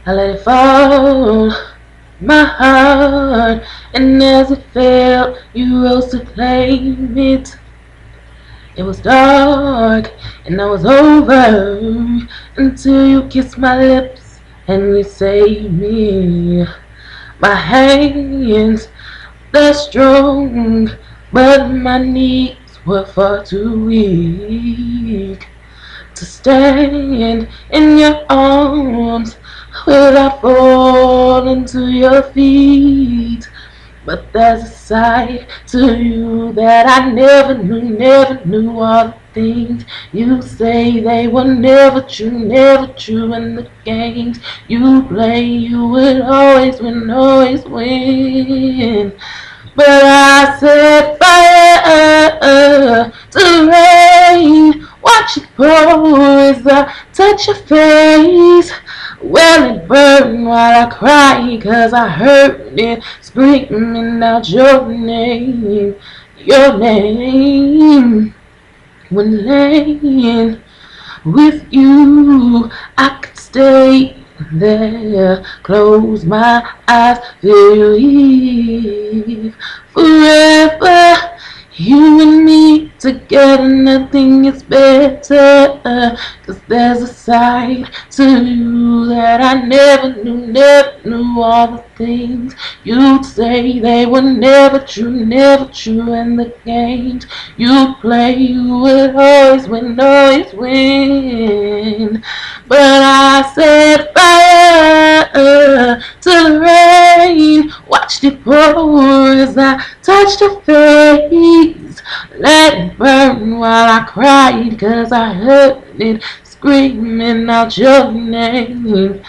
I let it fall, my heart, and as it fell, you rose to claim it. It was dark, and I was over, until you kissed my lips, and you saved me. My hands, they're strong, but my knees were far too weak to stand in your arms without falling to your feet. But there's a side to you that I never knew all the things you say they were never true, and the games you play, you would always win. But I set fire to rain, watch it pour as I touch your face. Well, it burned while I cried, 'cause I heard it screaming out your name. When laying with you, I could stay there, close my eyes, believe forever. You and me together, nothing is better. 'Cause there's a side to you that I never knew all the things you'd say they were never true, and the games you play, you would always win. But I set fire to the rain, watched it pour as I touched her face. Let it burn while I cried, 'cause I heard it screaming out your name.